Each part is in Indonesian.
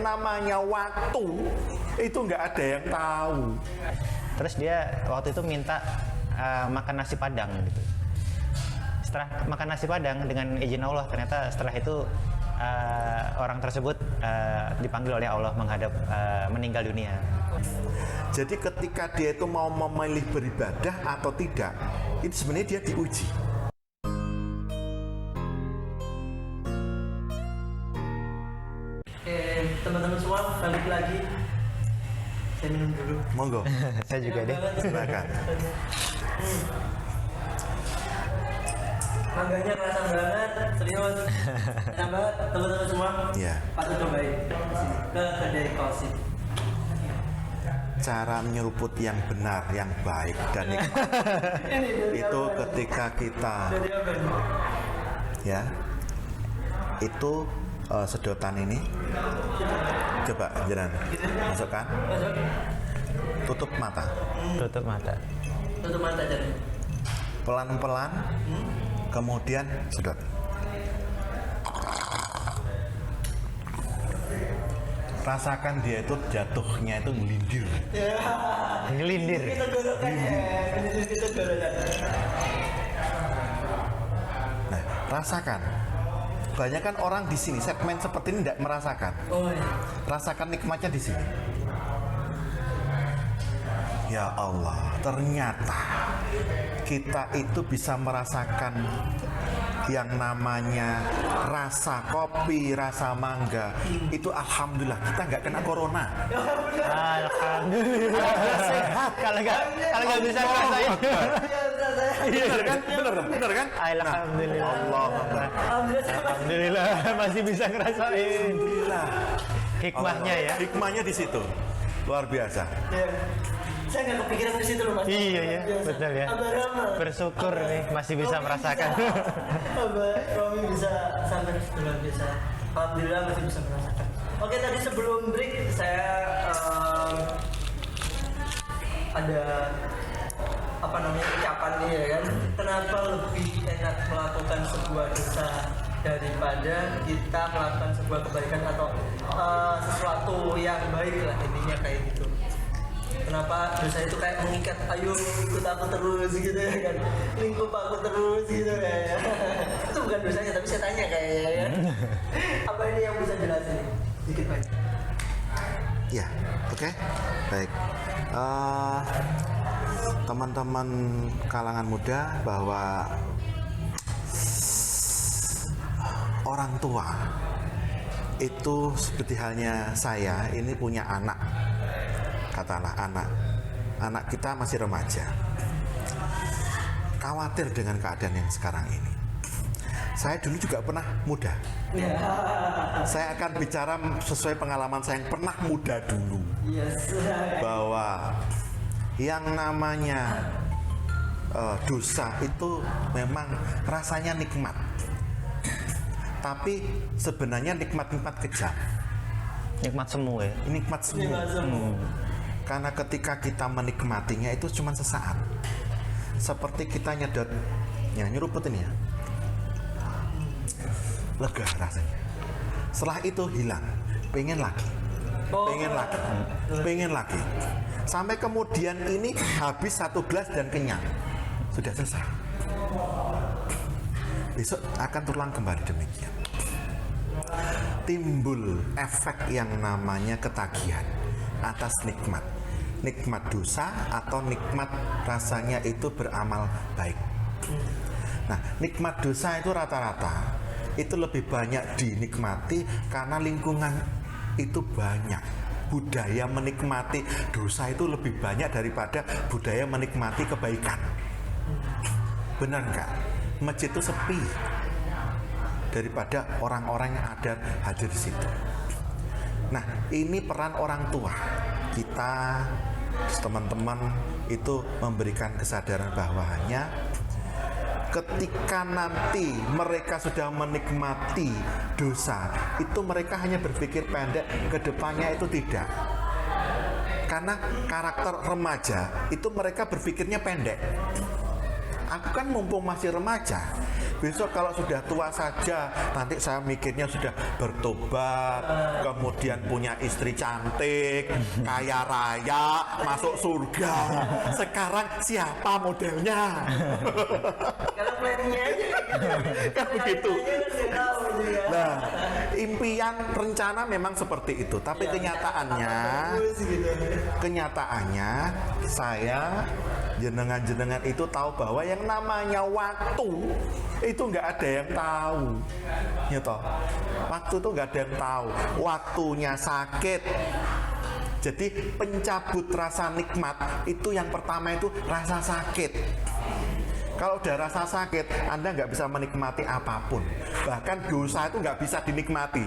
namanya waktu itu nggak ada yang tahu. Terus dia waktu itu minta makan nasi padang gitu. Setelah makan nasi padang dengan izin Allah, ternyata setelah itu orang tersebut dipanggil oleh Allah menghadap meninggal dunia. Jadi ketika dia itu mau memilih beribadah atau tidak, itu sebenarnya dia diuji. Oke, teman-teman semua balik lagi. Saya minum dulu. Monggo. Saya juga deh. Silakan. Mangganya rasa banget, serius. Enak banget, teman-teman semua. Iya. Patut cobain. Ke kedai Kausit. Cara menyeruput yang benar, yang baik dan nikmat itu ketika kita Dari apa ini? ya itu sedotan ini coba jalan masukkan, Masuk. tutup mata, Tutup mata. Tutup mata jadi. pelan-pelan, kemudian sedot. Rasakan dia itu jatuhnya itu melindir. Ngelindir. Kita gorokkan ya. Kita gorokkan. Nah, rasakan. Banyak kan orang di sini segmen seperti ini tidak merasakan. Oh iya. Rasakan nikmatnya di sini. Ya Allah, ternyata kita itu bisa merasakan yang namanya rasa kopi, rasa mangga. Itu alhamdulillah kita nggak kena corona. Alhamdulillah. Sehat. Kalau nggak bisa ngerasain. Bener kan? Bener kan? Alhamdulillah. Allah Akbar. Alhamdulillah masih bisa ngerasain. Alhamdulillah. Hikmahnya ya. Hikmahnya di situ. Luar biasa. Ya. Saya nggak kepikiran ke situ loh Mas. Iya ya, Biasa. betul ya. Abah Rama. Bersyukur nih masih bisa Romi merasakan. Abah Romi bisa sampai ke situ luar biasa. Alhamdulillah masih bisa merasakan. Oke, tadi sebelum break saya ada apa namanya ucapan nih ya kan. Kenapa lebih enak melakukan sebuah dosa daripada kita melakukan sebuah kebaikan atau sesuatu yang baik lah, intinya kayak gitu. Kenapa dosa itu kayak mengikat, ayo ikut aku terus gitu ya kan, lingkup aku terus gitu ya. Itu bukan dosanya tapi saya tanya kayaknya ya. Apa ini yang bisa jelasin dikit banyak? Ya, oke. Baik. Teman-teman kalangan muda, bahwa orang tua itu seperti halnya saya ini punya anak, katakanlah anak kita masih remaja, khawatir dengan keadaan yang sekarang ini. Saya dulu juga pernah muda. Saya akan bicara sesuai pengalaman saya yang pernah muda dulu, Yes. bahwa yang namanya dosa itu memang rasanya nikmat, tapi sebenarnya nikmat-nikmat kejam, Nikmat semu ya. nikmat semua. Karena ketika kita menikmatinya itu cuma sesaat, seperti kita nyedot, ya nyeruput ini ya, lega rasanya. Setelah itu hilang, pengen lagi, pengen lagi, sampai kemudian ini habis satu gelas dan kenyang, sudah selesai. Besok akan terulang kembali demikian. Timbul efek yang namanya ketagihan atas nikmat, nikmat dosa atau nikmat rasanya itu beramal baik. Nah, nikmat dosa itu rata-rata itu lebih banyak dinikmati karena lingkungan itu banyak. Budaya menikmati dosa itu lebih banyak daripada budaya menikmati kebaikan. Benar nggak? Masjid itu sepi daripada orang-orang yang ada hadir di situ. Nah, ini peran orang tua kita, teman-teman, itu memberikan kesadaran bahwanya ketika nanti mereka sudah menikmati dosa, itu mereka hanya berpikir pendek, ke depannya itu tidak. Karena karakter remaja itu mereka berpikirnya pendek. Aku kan mumpung masih remaja, Besok kalau sudah tua saja, nanti saya mikirnya sudah bertobat, kemudian punya istri cantik, kaya raya, masuk surga. Sekarang siapa modelnya? Karena planningnya aja Kan begitu. nggak tahu gitu ya. Nah, impian rencana memang seperti itu, tapi kenyataannya saya jenengan itu tahu bahwa yang namanya waktu itu nggak ada yang tahu, gitu. Waktu itu nggak ada yang tahu. Waktunya sakit. Jadi pencabut rasa nikmat itu yang pertama itu rasa sakit. Kalau udah rasa sakit, Anda nggak bisa menikmati apapun. Bahkan dosa itu nggak bisa dinikmati.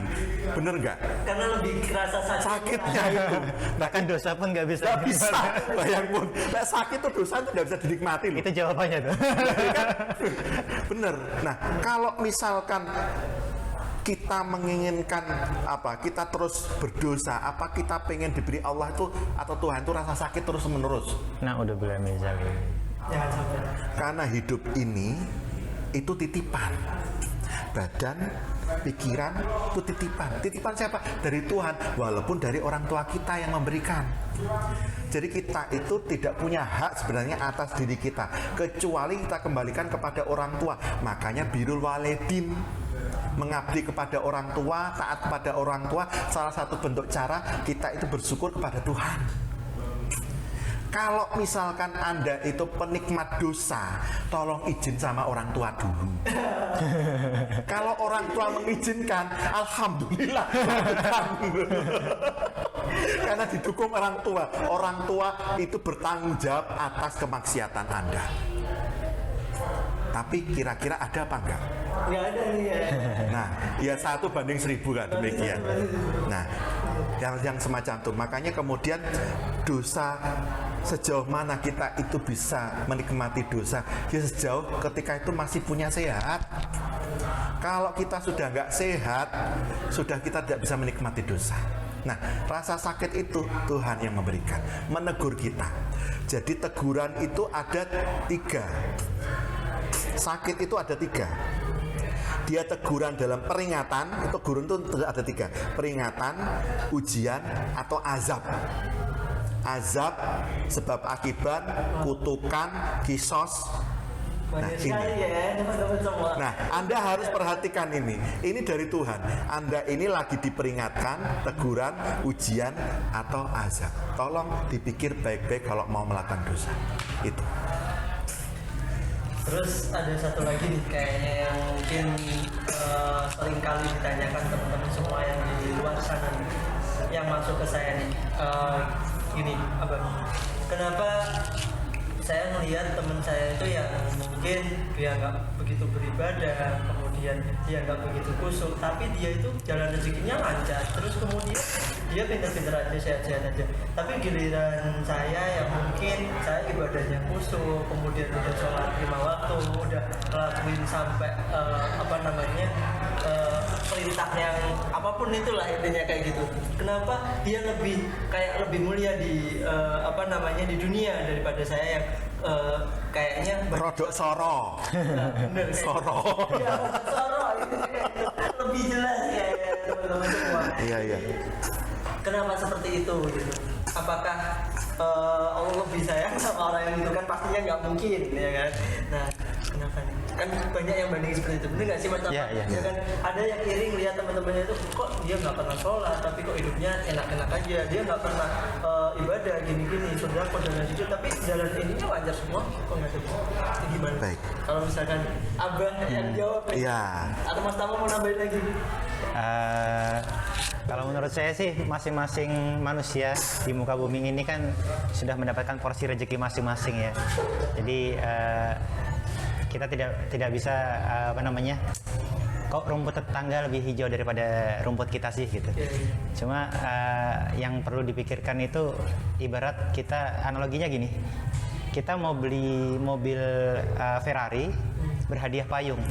Bener nggak? Karena lebih kerasa Sakitnya itu. Bahkan dosa pun nggak bisa. Nggak bisa. Bayangin, nah, sakit itu dosa itu nggak bisa dinikmati loh. Itu jawabannya tuh. Bener. Nah, kalau misalkan kita menginginkan kita terus berdosa, kita pengen diberi Allah itu atau Tuhan itu rasa sakit terus menerus. Nah, udah bilang misalnya. Jangan sampai. Karena hidup ini itu titipan. Badan, pikiran itu titipan. Titipan siapa? Dari Tuhan, walaupun dari orang tua kita yang memberikan. Jadi kita itu tidak punya hak sebenarnya atas diri kita, kecuali kita kembalikan kepada orang tua. Makanya birrul walidin, mengabdi kepada orang tua, taat kepada orang tua, salah satu bentuk cara kita itu bersyukur kepada Tuhan. Kalau misalkan Anda itu penikmat dosa, tolong izin sama orang tua dulu. Kalau orang tua mengizinkan, alhamdulillah. Karena didukung orang tua. Orang tua itu bertanggung jawab atas kemaksiatan Anda. Tapi kira-kira ada apa enggak? Nggak ada nih ya. Nah, ya 1:1000 kan demikian. Nah, yang semacam itu. Makanya kemudian dosa, sejauh mana kita itu bisa menikmati dosa, ya sejauh ketika itu masih punya sehat. Kalau kita sudah nggak sehat, sudah kita tidak bisa menikmati dosa. Nah, rasa sakit itu Tuhan yang memberikan, menegur kita. Jadi teguran itu ada 3. Sakit itu ada 3. Dia teguran dalam peringatan. Teguran itu ada 3. Peringatan, ujian, atau azab. Azab, sebab akibat, kutukan, kisos. Banyak sekali ya teman-teman semua. Nah, Anda harus perhatikan ini. Ini dari Tuhan. Anda ini lagi diperingatkan, teguran, ujian, atau azab. Tolong dipikir baik-baik kalau mau melakukan dosa. Itu. Terus ada satu lagi nih kayaknya yang mungkin sering kali ditanyakan teman-teman semua yang di luar sana nih, yang masuk ke saya nih. Gini, kenapa saya melihat teman saya itu yang mungkin dia nggak begitu beribadah, kemudian dia nggak begitu kusuk, tapi dia itu jalan rezekinya lancar, terus kemudian dia pinter-pinter aja, sehat-sehat aja. Tapi giliran saya yang mungkin saya ibadahnya kusuk, kemudian udah sholat 5 waktu, udah ngelakuin sampai perintah yang apapun itulah intinya kayak gitu. Kenapa dia lebih mulia di di dunia daripada saya yang kayaknya Rodok soro. bener Soro. ya, soro itu lebih jelas ya teman-teman semua. Iya. Kenapa seperti itu gitu? Apakah Allah lebih sayang sama orang yang itu? Kan pastinya nggak mungkin ya kan. Nah, kenapa nih? Kan banyak yang banding seperti itu, bener nggak sih Mas? Iya. Ya kan ada yang iri lihat teman-temannya itu, kok dia nggak pernah sholat tapi kok hidupnya enak-enak aja, dia nggak pernah ibadah gini-gini, sudah kok dan itu, tapi jalan ininya wajar semua, kok nggak bisa? Gimana? Baik. Kalau misalkan Abah yang jawab, Iya. atau Mas Tama mau nambahin lagi? Kalau menurut saya sih masing-masing manusia di muka bumi ini kan sudah mendapatkan porsi rezeki masing-masing ya. Jadi kita tidak bisa kok rumput tetangga lebih hijau daripada rumput kita sih gitu. Cuma yang perlu dipikirkan itu ibarat kita, analoginya gini, kita mau beli mobil Ferrari berhadiah payung.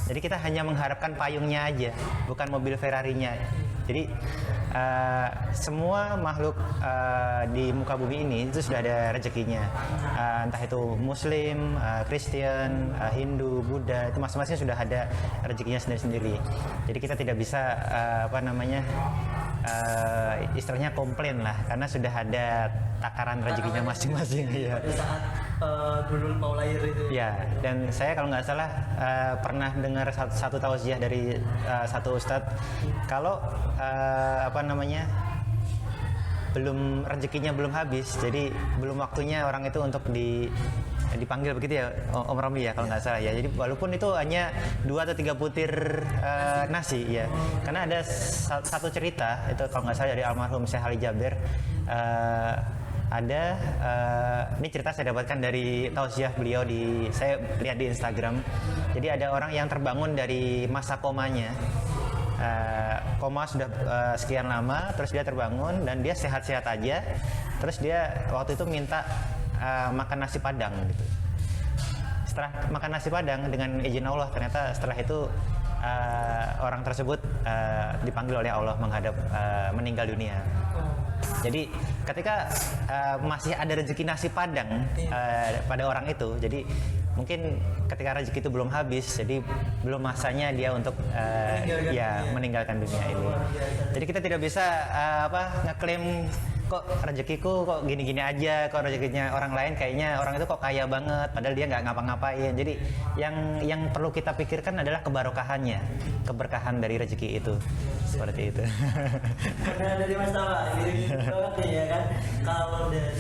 Jadi kita hanya mengharapkan payungnya aja, bukan mobil Ferrarinya. Jadi semua makhluk di muka bumi ini itu sudah ada rezekinya. Entah itu Muslim, Kristen, Hindu, Buddha, itu masing-masing sudah ada rezekinya sendiri-sendiri. Jadi kita tidak bisa istilahnya komplain lah, karena sudah ada takaran rezekinya masing-masing. Ya. Pada saat dulu mau lahir itu. Ya, dan saya kalau nggak salah pernah dengar satu tausiah dari satu ustadz, kalau belum rezekinya belum habis, jadi belum waktunya orang itu untuk dipanggil begitu ya, Om Romli ya kalau nggak salah ya. Jadi walaupun itu hanya 2 atau 3 butir nasi ya, karena ada satu cerita itu kalau nggak salah dari almarhum Syekh Ali Jaber. Ini cerita saya dapatkan dari tausiah beliau, saya lihat di Instagram. Jadi ada orang yang terbangun dari masa komanya, koma sudah sekian lama, terus dia terbangun dan dia sehat-sehat aja, terus dia waktu itu minta makan nasi padang gitu. Setelah makan nasi padang dengan izin Allah, ternyata setelah itu orang tersebut dipanggil oleh Allah menghadap meninggal dunia. Jadi ketika masih ada rezeki nasi padang pada orang itu, jadi mungkin ketika rezeki itu belum habis, jadi belum masanya dia untuk meninggalkan dunia ini. Jadi kita tidak bisa ngeklaim kok rezekiku kok gini-gini aja, kok rezekinya orang lain kayaknya orang itu kok kaya banget, padahal dia nggak ngapa-ngapain. Jadi yang perlu kita pikirkan adalah keberkahannya, keberkahan dari rezeki itu, seperti itu. Karena dari Mas Tama, gini banget nih ya kan. Kalau dari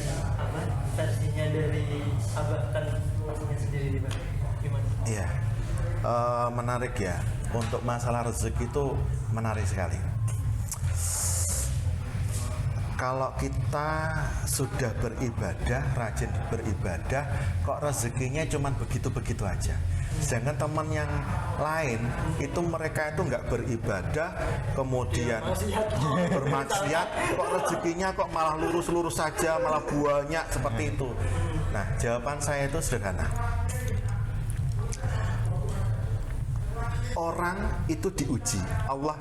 versinya dari Abah kan maksudnya sendiri gimana? Iya, menarik ya. Untuk masalah rezeki itu menarik sekali. Kalau kita sudah beribadah, rajin beribadah, kok rezekinya cuma begitu-begitu aja. Sedangkan teman yang lain itu mereka itu nggak beribadah, kemudian bermaksiat, kok rezekinya kok malah lurus-lurus saja, malah banyak seperti itu. Nah, jawaban saya itu sederhana. Orang itu diuji. Allah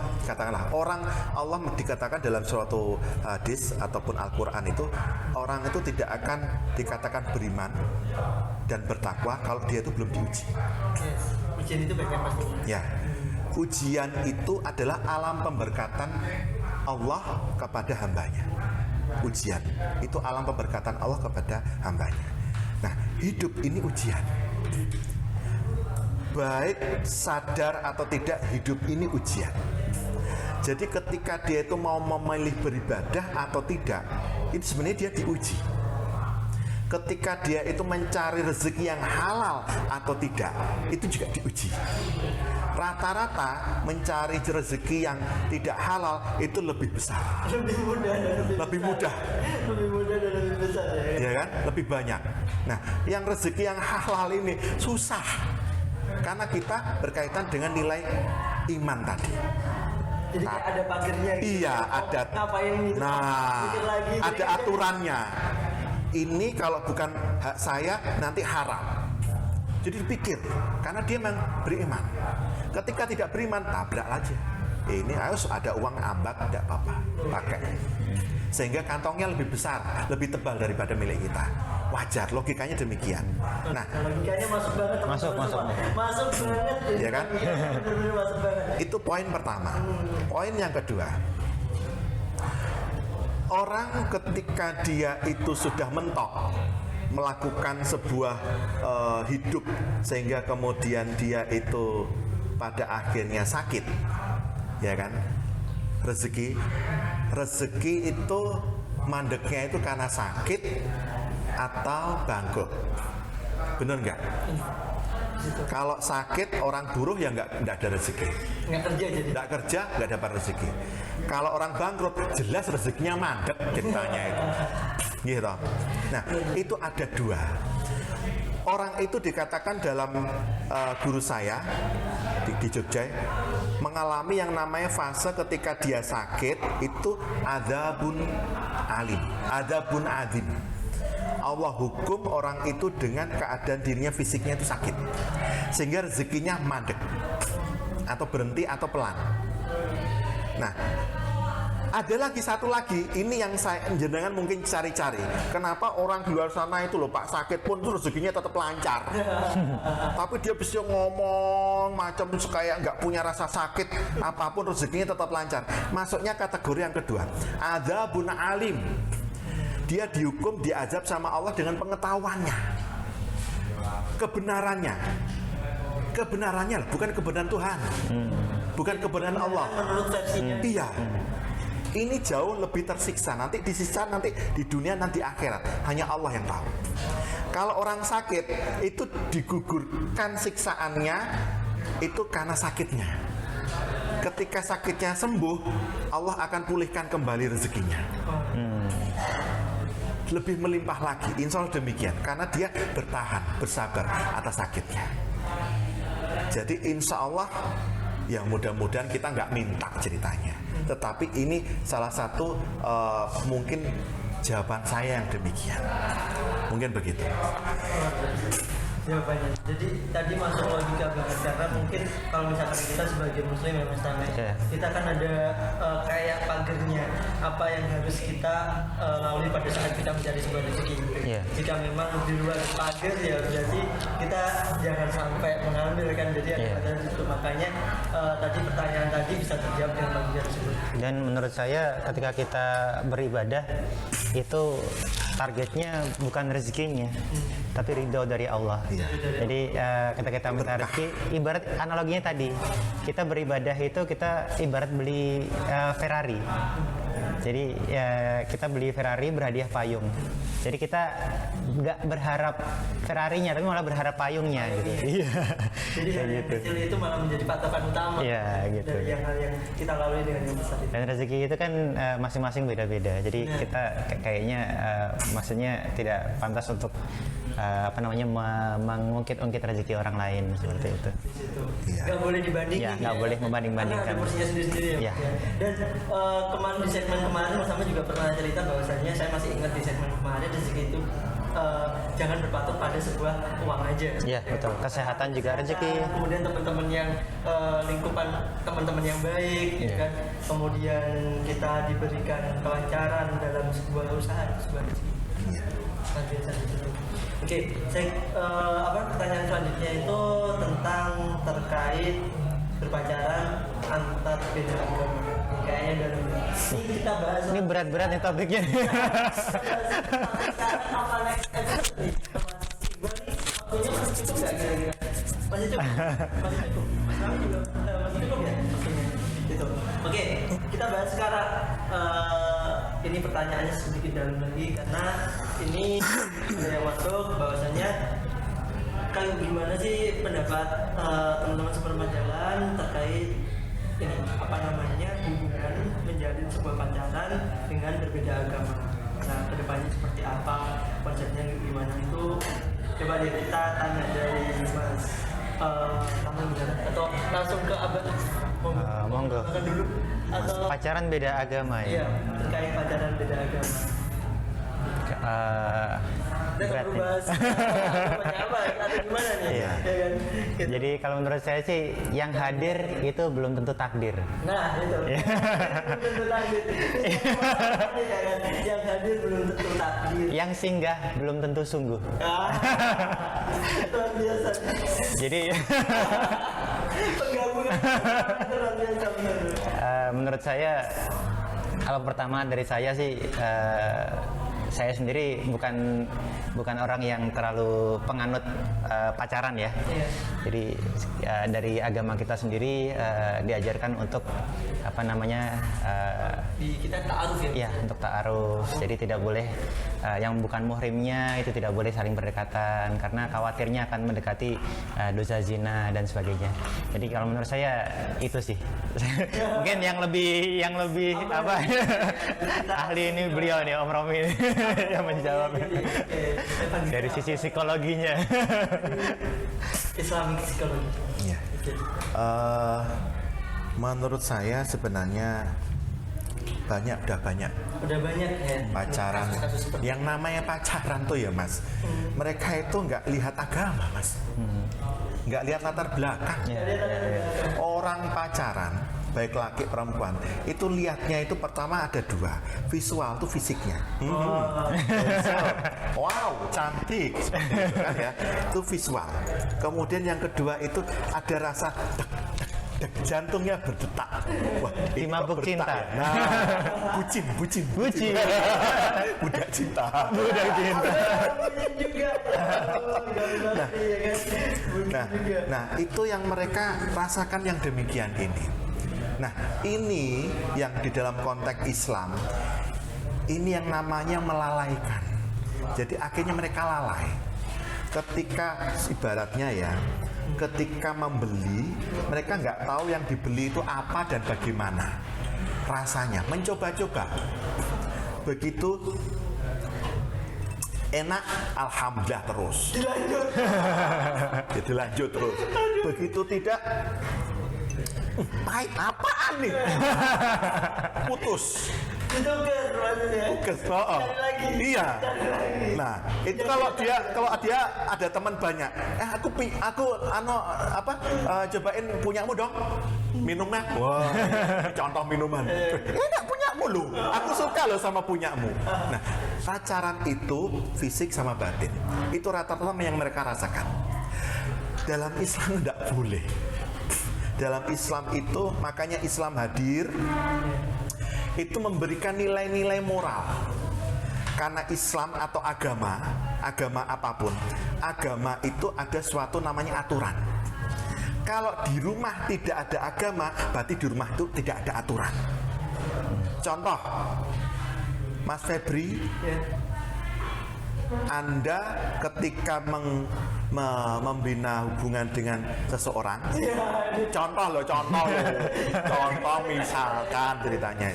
dikatakan dalam suatu hadis ataupun Al-Quran itu, orang itu tidak akan dikatakan beriman dan bertakwa kalau dia itu belum diuji. Ujian itu bagian pastinya. Ya, ujian itu adalah alam pemberkatan Allah kepada hambanya. Ujian itu alam pemberkatan Allah kepada hambanya. Nah, hidup ini ujian. Baik sadar atau tidak, hidup ini ujian. Jadi ketika dia itu mau memilih beribadah atau tidak, itu sebenarnya dia diuji. Ketika dia itu mencari rezeki yang halal atau tidak, itu juga diuji. Rata-rata mencari rezeki yang tidak halal itu lebih besar, Lebih mudah dan lebih mudah, lebih mudah dan lebih besar ya. ya kan? Lebih banyak. Nah, yang rezeki yang halal ini susah. Karena kita berkaitan dengan nilai iman tadi. Jadi kayak ada pagernya gitu. Iya, ada. Ngapain gitu? Mikir lagi, Ada mikir. aturannya. Ini kalau bukan hak saya nanti haram. Jadi dipikir, karena dia memang beriman. Ketika tidak beriman, tabrak aja. Ini harus ada uang ambak, tidak apa-apa, pakai. Sehingga kantongnya lebih besar, lebih tebal daripada milik kita. Wajar, logikanya demikian. Nah, Logikanya masuk banget. Masuk. Masuk banget. ya kan? Bener-bener masuk banget. Itu poin pertama. Poin yang kedua, orang ketika dia itu sudah mentok melakukan sebuah hidup sehingga kemudian dia itu pada akhirnya sakit, ya kan? Rezeki itu mandeknya itu karena sakit atau bangkrut, bener nggak? Kalau sakit orang buruh ya nggak ada rezeki. Nggak kerja jadi. Nggak kerja nggak dapat rezeki. Kalau orang bangkrut jelas rezekinya mandek ceritanya itu. Gitu. Nah, itu ada dua. Orang itu dikatakan dalam guru saya di Jogja mengalami yang namanya fase ketika dia sakit itu adzabun alim, adzabun adim. Allah hukum orang itu dengan keadaan dirinya fisiknya itu sakit, sehingga rezekinya mandek atau berhenti atau pelan. Nah, Ada lagi satu lagi, ini yang saya jenengan mungkin cari-cari. Kenapa orang di luar sana itu loh Pak sakit pun itu rezekinya tetap lancar. Tapi dia bisa ngomong macam kayak nggak punya rasa sakit, apapun rezekinya tetap lancar. Masuknya kategori yang kedua, adzabun alim. Dia dihukum, diazab sama Allah dengan pengetahuannya, kebenarannya, bukan kebenaran Tuhan, bukan kebenaran Allah. Menurut versinya. Iya. Ini jauh lebih tersiksa, nanti disiksa nanti di dunia, nanti akhirat, hanya Allah yang tahu. Kalau orang sakit itu digugurkan siksaannya itu karena sakitnya. Ketika sakitnya sembuh, Allah akan pulihkan kembali rezekinya. Lebih melimpah lagi, insya Allah demikian, karena dia bertahan, bersabar atas sakitnya. Jadi insya Allah ya mudah-mudahan kita nggak minta ceritanya, tetapi ini salah satu mungkin jawaban saya yang demikian, mungkin begitu. Jawabannya. Jadi tadi masuk logika banget, karena mungkin kalau misalkan kita sebagai muslim ya Mas Tame, kita kan ada kayak pagernya apa yang harus kita lalui pada saat kita mencari sebuah rezeki. Jika memang di luar pagar ya berarti kita jangan sampai mengambil kan, jadi ada itu. Makanya tadi pertanyaan tadi bisa terjawab dengan logika tersebut. Dan menurut saya ketika kita beribadah itu targetnya bukan rezekinya, tapi ridho dari Allah. Jadi ketika kita minta rezeki, ibarat analoginya tadi, kita beribadah itu kita ibarat beli Ferrari. Jadi kita beli Ferrari berhadiah payung. Jadi kita nggak berharap Ferrarinya, tapi malah berharap payungnya gitu. Iya. Jadi hal yang kecil itu malah menjadi patokan utama. Iya, gitu. Dari hal yang kita lalui dengan yang besar itu. Dan rezeki itu kan masing-masing beda-beda. Jadi kita kayaknya maksudnya tidak pantas untuk mengungkit-ungkit rezeki orang lain seperti itu. Nggak boleh dibandingin. Ya, nggak boleh membanding-bandingkan. Karena ada porsinya sendiri-sendiri ya. Dan kemarin di segmen kemarin Mas Tame juga pernah cerita bahwasannya, saya masih ingat di segmen kemarin rezeki itu jangan berpatok pada sebuah uang aja. Iya betul. Kesehatan juga rezeki. Kemudian teman-teman yang lingkupan teman-teman yang baik, gitu kan. Kemudian kita diberikan kelancaran dalam sebuah usaha, sebuah rezeki. Oke, pertanyaan selanjutnya itu tentang terkait berpacaran antar beda agama. Kayaknya dalam ini kita bahas. Ini berat-berat nih topiknya. Masih cukup nggak kira-kira? Masih cukup ya? Gitu. Oke, kita bahas sekarang. Ini pertanyaannya sedikit dalam lagi karena ini ada yang masuk bahwasanya kan gimana sih pendapat teman-teman seperempat jalan terkait ini hubungan menjalin sebuah pacaran dengan berbeda agama. Nah, kedepannya seperti apa, konsepnya gimana itu? Coba deh kita tanya dari Mas atau langsung ke Abang. Monggo. Dulu atau pacaran beda agama ya? Iya, terkait pacaran beda agama. Berat nih. Apa atau gimana nih? Iya. Ya kan? Gitu. Jadi kalau menurut saya sih yang hadir itu belum tentu takdir. Nah, itu. Belum tentu takdir. Yang hadir belum tentu takdir. Yang singgah belum tentu sungguh. Luar biasa. Jadi penggabungan luar biasa benar. Menurut saya kalau pertama dari saya sih saya sendiri bukan orang yang terlalu penganut pacaran ya. Iya. Jadi dari agama kita sendiri diajarkan untuk Kita ta'aruf ya. Ya, untuk ta'aruf. Jadi tidak boleh yang bukan muhrimnya itu tidak boleh saling berdekatan karena khawatirnya akan mendekati dosa zina dan sebagainya. Jadi kalau menurut saya itu sih. Mungkin yang lebih ahli ini beliau nih Om Romi yang menjawab dari sisi psikologinya. Islamic psikologi. Iya. Menurut saya sebenarnya udah banyak Ya pacaran. kasus seperti Yang namanya pacaran tuh ya Mas, mereka itu nggak lihat agama Mas, nggak lihat latar belakang. Ya. Orang pacaran baik laki perempuan, itu lihatnya itu pertama ada dua, visual itu fisiknya. Wow, cantik, seperti itu kan ya, itu visual. Kemudian yang kedua itu ada rasa jantungnya berdetak. Wah, ini Dimabuk kok cinta. berdetak ya? Nah, bucin. Budak cinta. juga. Nah, itu yang mereka rasakan yang demikian ini. Nah, ini yang di dalam konteks Islam, ini yang namanya melalaikan. Jadi akhirnya mereka lalai. Ketika ibaratnya ya, ketika membeli, mereka nggak tahu yang dibeli itu apa dan bagaimana rasanya. Mencoba-coba. Begitu enak, alhamdulillah terus. Dilanjut terus. Begitu tidak, pahit apaan nih? Putus. Iya. Nah, itu kalau dia ada teman banyak. Cobain punyamu dong. Minumnya. Wah, contoh minuman. Enggak punyamu loh. Aku suka loh sama punyamu. Nah, pacaran itu fisik sama batin. Itu rata-rata yang mereka rasakan. Dalam Islam enggak boleh. Dalam Islam itu, makanya Islam hadir itu memberikan nilai-nilai moral. Karena Islam atau agama apapun, agama itu ada suatu namanya aturan. Kalau di rumah tidak ada agama, berarti di rumah itu tidak ada aturan. Contoh, Mas Febri, Anda ketika membina hubungan dengan seseorang, contoh misalkan ceritanya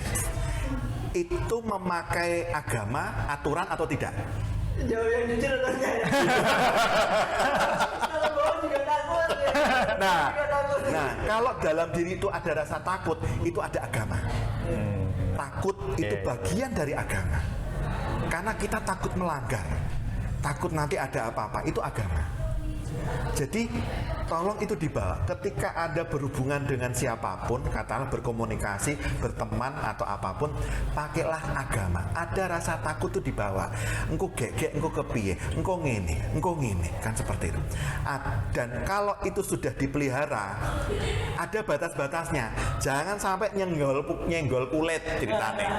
itu memakai agama, aturan atau tidak? Jauh yang jujur atau enggak ya? Kalau bohong juga takut ya. Nah, kalau dalam diri itu ada rasa takut, itu ada agama. Takut itu bagian dari agama. Karena kita takut melanggar, takut nanti ada apa-apa, itu agama. Jadi tolong itu dibawa ketika ada berhubungan dengan siapapun, katakanlah berkomunikasi, berteman atau apapun, pakailah agama. Ada rasa takut itu dibawa. Engkau gegek, engkau kepiye, engkau ngene, kan seperti itu. Dan kalau itu sudah dipelihara, ada batas-batasnya. Jangan sampai nyenggol kulit ceritanya.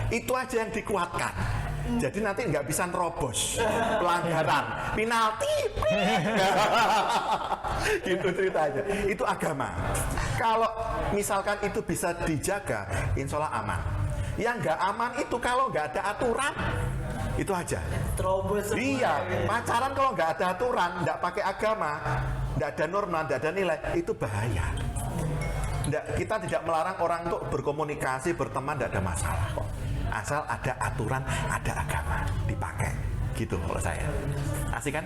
Itu aja yang dikuatkan. Jadi nanti nggak bisa nerobos pelanggaran, penalti, gitu ceritanya. Itu agama. Kalau misalkan itu bisa dijaga, insya Allah aman. Yang nggak aman itu kalau nggak ada aturan, itu aja. Terobos. Iya, pacaran kalau nggak ada aturan, nggak pakai agama, nggak ada norma, nggak ada nilai, itu bahaya. Kita tidak melarang orang untuk berkomunikasi, berteman, tidak ada masalah kok. Asal ada aturan, ada agama dipakai, gitu kalau saya. Asik kan?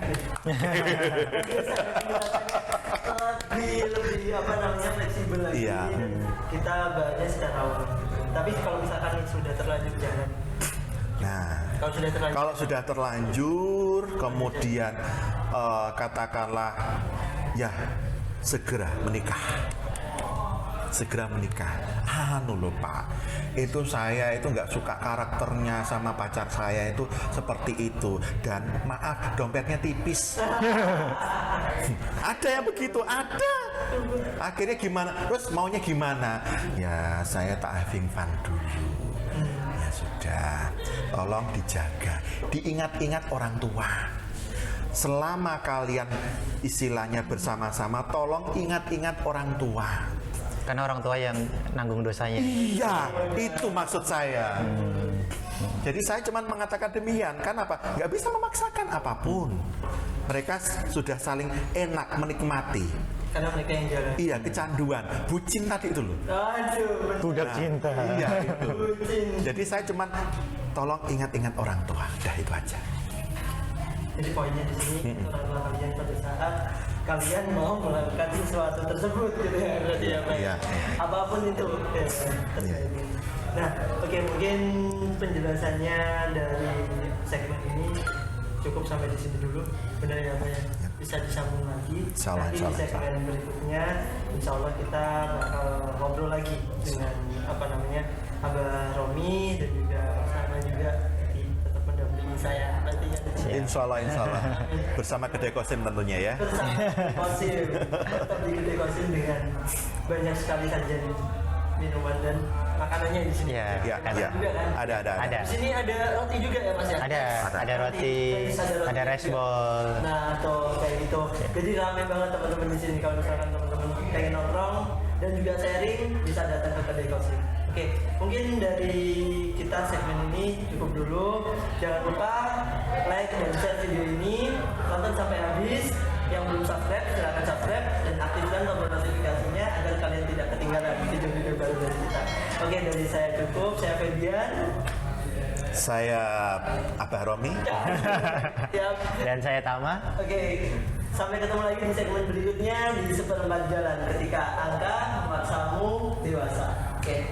lebih fleksibel lagi. Iya. Kita bahasnya secara umum. Tapi kalau misalkan sudah terlanjur jangan. Nah, kalau sudah terlanjur, kemudian katakanlah ya segera menikah. Loh Pak, itu saya itu nggak suka karakternya sama pacar saya itu seperti itu, dan maaf dompetnya tipis. Ada yang begitu, ada. Akhirnya gimana? Terus maunya gimana? Ya saya tak having fun dulu. Ya sudah, tolong dijaga, diingat-ingat orang tua. Selama kalian istilahnya bersama-sama, tolong ingat-ingat orang tua. Karena orang tua yang nanggung dosanya. Iya, itu maksud saya. Jadi saya cuma mengatakan demikian. Kenapa? Nggak bisa memaksakan apapun. Mereka sudah saling enak menikmati. Karena mereka yang jalan. Iya, kecanduan. Bucin tadi itu loh. Aduh, Budak cinta. Iya, itu. bucin. Jadi saya cuma tolong ingat-ingat orang tua. Udah itu aja. Jadi poinnya di sini orang tua kalian pada saat kalian mau melakukan sesuatu tersebut gitu ya, berarti ya Pak. Iya. Apapun itu ya, terjadi. Nah, oke, mungkin penjelasannya dari segmen ini cukup sampai di sini dulu, benar ya Pak ya? bisa disambung lagi. Insya Allah, Nanti insya di Allah. segmen berikutnya, insya Allah kita bakal ngobrol lagi dengan Abah Romi dan juga Mas juga nanti tetap mendampingi saya nantinya. Insya Allah, bersama Kedai Kosim tentunya ya. Bersama Kosim, tetap di Kedai Kosim dengan banyak sekali sajian minuman dan makanannya di sini. Iya, Ya, ya. Juga kan? Ada. Ada. Di sini ada roti juga ya Mas ya? Ada roti, ada rice bowl. Nah, atau kayak gitu. Jadi ramai banget teman-teman di sini. Kalau misalkan teman-teman pengen nongkrong dan juga sharing, bisa datang ke Kedai Kosim. Oke, mungkin dari kita segmen ini cukup dulu. Jangan lupa like dan share video ini, tonton sampai habis. Yang belum subscribe, silahkan subscribe dan aktifkan tombol notifikasinya agar kalian tidak ketinggalan video-video baru dari kita. Oke, dari saya cukup. Saya Febian. Saya Abah Romi. Siap. Dan saya Tama. Oke, sampai ketemu lagi di segmen berikutnya di Seperempat Jalan ketika angka memaksamu dewasa. Oke.